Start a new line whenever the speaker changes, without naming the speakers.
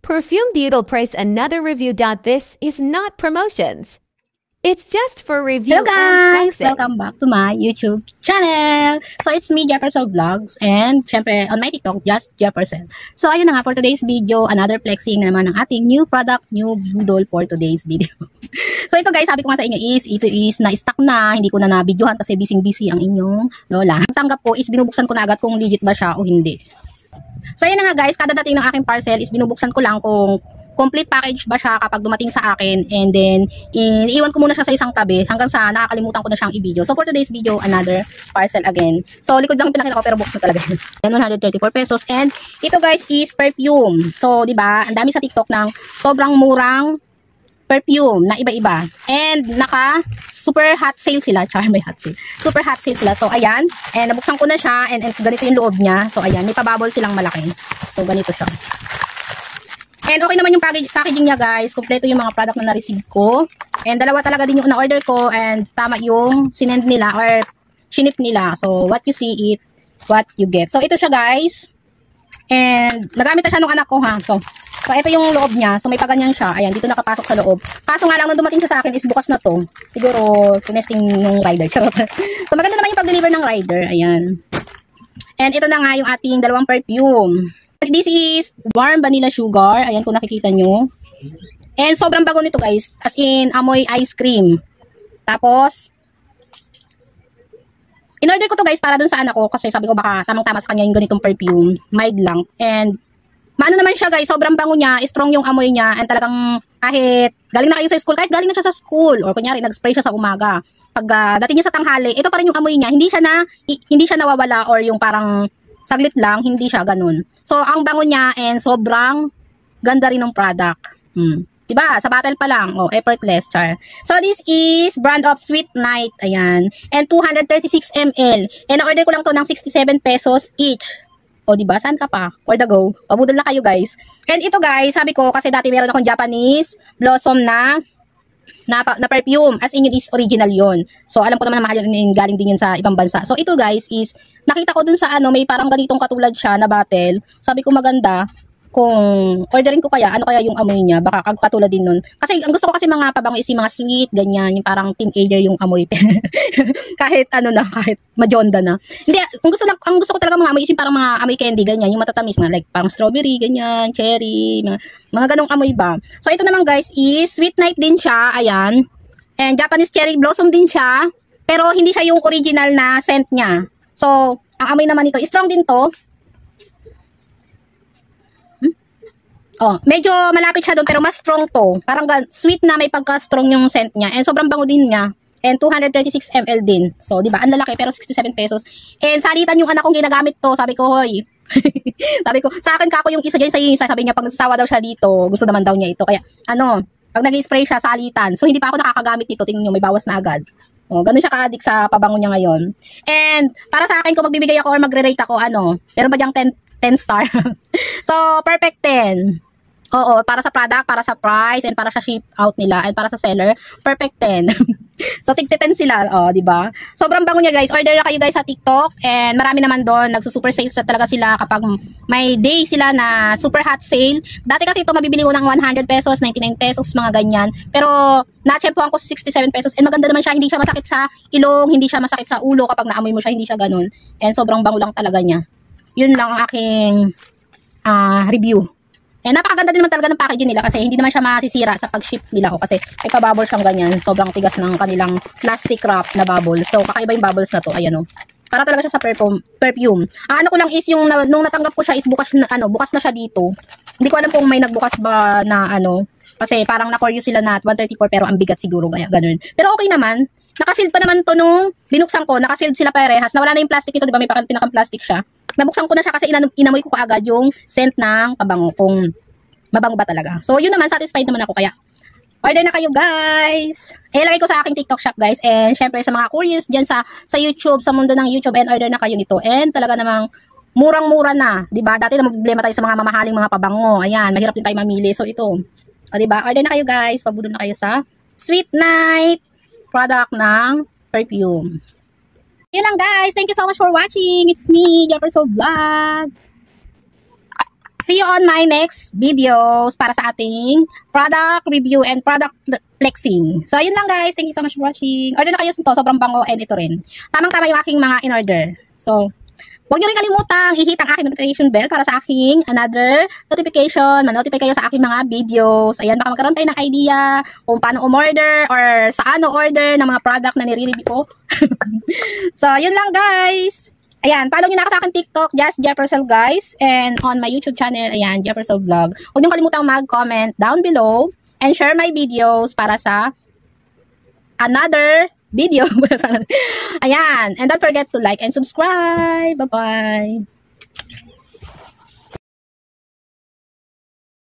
Perfume Beetle price another review. This is not promotions. It's just for review.
Hello guys! Welcome back to my YouTube channel! So it's me, Jefferson Vlogs, and syempre on my TikTok, just Jefferson. So ayun na nga, for today's video, another flexing naman ng ating new product, new Beetle for today's video. So ito guys, sabi ko nga sa inyo ito is na-stock na, hindi ko na na-videohan kasi busy ang inyong lola. Ang tanggap ko is binubuksan ko na agad kung legit ba siya o hindi. So ayun na nga guys, kada dating ng aking parcel is binubuksan ko lang kung complete package ba siya kapag dumating sa akin, and then iiwan ko muna siya sa isang tabi hanggang sa nakakalimutan ko na siyang i-video. So for today's video, another parcel again. So likod lang yung pinakita ko pero box na talaga. And 134 pesos, and ito guys is perfume. So di ba, ang dami sa TikTok ng sobrang murang perfume na iba-iba. And naka super hot sale sila. Char, may hot sale. Super hot sale sila. So ayan, and nabuksan ko na siya, and ganito yung loob niya. So ayan, may pabubble silang malaki. So ganito siya. And okay naman yung packaging niya guys. Kompleto yung mga product na na-receive ko. And dalawa talaga din yung na-order ko. And tama yung sinend nila or shinip nila. So what you see it, what you get. So ito siya guys. And nagamit na siya nung anak ko ha. So ito yung loob niya. So may paganyan siya. Ayan, dito nakapasok sa loob. Kaso nga lang nung dumating siya sa akin is bukas na to. Siguro tinesting yung rider. So maganda naman yung pag-deliver ng rider. Ayan. And ito na nga yung ating dalawang perfume. This is warm vanilla sugar. Ayan kung nakikita nyo. And sobrang bago nito guys. As in, amoy ice cream. Tapos, in-order ko to guys para dun sa anak ko. Kasi sabi ko baka tamang-tama sa kanya yung ganitong perfume. Mild lang. And, maano naman siya guys. Sobrang bango niya. Strong yung amoy niya. And talagang kahit galing na kayo sa school. Kahit galing na siya sa school. Or kunyari, nag-spray siya sa umaga. Pag dating niya sa tanghali, ito pa rin yung amoy niya. Hindi siya nawawala or yung parang saglit lang, hindi siya ganun. So, ang bango niya and sobrang ganda rin ng product. Diba? Sa bottle pa lang. Oh, effortless, char. So, this is brand of Sweet Night. Ayan. And 236 ml. And na-order ko lang to ng 67 pesos each. O, diba? Saan ka pa? For the go. Pabudol na kayo, guys. And ito, guys, sabi ko, kasi dati meron akong Japanese Blossom na perfume, as in yun is original yun. So alam ko naman na mahal yun, galing din yun sa ibang bansa. So ito guys is, nakita ko dun sa may parang ganitong katulad siya na bottle. Sabi ko maganda, kung orderin ko kaya, ano kaya yung amoy niya, baka katulad din nun. Kasi ang gusto ko kasi mga pabango is yung mga sweet, ganyan, yung parang teenager yung amoy. Kahit kahit majonda na. Hindi, ang gusto ko talaga mga amoy is yung parang mga amoy candy, ganyan, yung matatamis nga, like parang strawberry, ganyan, cherry, mga ganong amoy ba. So ito naman guys is Sweet Night din siya, ayan. And Japanese Cherry Blossom din siya, pero hindi siya yung original na scent niya. So, ang amoy naman nito, strong din to. Oh, medyo malapit siya doon pero mas strong to. Parang sweet na may pagka-strong yung scent niya. And sobrang bango din niya. And 236 ml din. So, di ba? Ang lalaki pero 67 pesos. And salitan yung anak kong ginagamit to. Sabi ko, hoy. Sabi ko, sa akin ka ako yung isa dyan sa yung isa. Sabi niya, pag nagsasawa daw siya dito, gusto naman daw niya ito. Kaya, pag nag-spray siya, salitan. So, hindi pa ako nakakagamit nito. Tingnan nyo, may bawas na agad. Oh, ganun siya ka-addict sa pabango niya ngayon. And, para sa akin, kung magbibigay ako or magre-rate ako, meron ba diyang 10 star? So, perfect 10. Oo, para sa product, para sa price, and para sa ship out nila, and para sa seller, perfect 10. So, tig 10 sila, di ba? Sobrang bango niya, guys. Order na kayo, guys, sa TikTok, and marami naman doon, nagsusuper sales na talaga sila kapag may day sila na super hot sale. Dati kasi ito, mabibili mo ng 100 pesos, 99 pesos, mga ganyan. Pero, na-tsempohan ko sa 67 pesos, and maganda naman siya, hindi siya masakit sa ilong, hindi siya masakit sa ulo, kapag naamoy mo siya, hindi siya ganun. And sobrang bango lang talaga niya. Yun lang ang aking review. And napakaganda din naman talaga ng packaging nila kasi hindi naman siya masisira sa pag-ship nila kasi may pa-bubble siyang ganyan. Sobrang tigas ng kanilang plastic wrap na bubble. So, kakaiba yung bubbles na to. Ayan o. Para talaga siya sa perfume. Ang ano ko lang is yung nung natanggap ko siya is bukas na siya dito. Hindi ko alam kung may nagbukas ba na kasi parang na-for you sila na 134 pero ang bigat siguro kaya ganun. Pero okay naman. Nakasealed pa naman to nung binuksan ko. Nakasealed sila parehas. Nawala na yung plastic nito, di ba? May pinakang-plastic siya. Nabuksan ko na siya kasi inamoy ko kaagad yung scent ng pabango kung mabango ba talaga. So, yun naman, satisfied naman ako. Kaya, order na kayo, guys. Ilagay ko sa aking TikTok shop, guys. And, syempre, sa mga curious dyan sa YouTube, sa mundo ng YouTube, and order na kayo nito. And, talaga namang, murang-mura na. Diba? Dati na problema tayo sa mga mamahaling mga pabango. Ayan, mahirap din tayo mamili. So, ito. O, diba? Order na kayo, guys. Pabudol na kayo sa Sweet Night product ng perfume. Yun lang guys. Thank you so much for watching. It's me, Jefferson Vlog. See you on my next videos para sa ating product review and product flexing. So, yun lang guys. Thank you so much for watching. Order na kayo ito. Sobrang bango and ito rin. Tamang-tama yung aking mga in-order. So, huwag nyo rin kalimutang i-hit ang aking notification bell para sa aking another notification. Ma-notify kayo sa aking mga videos. Ayan, baka magkaroon tayo ng idea kung paano umorder or saan order ng mga product na nire-review ko. So, yun lang guys. Ayan, follow nyo na ako sa aking TikTok, Just Jeffersel guys. And on my YouTube channel, ayan, Jeffersel Vlog. Huwag nyo kalimutang mag-comment down below and share my videos para sa another video. Ayan. And don't forget to like and subscribe. Bye-bye.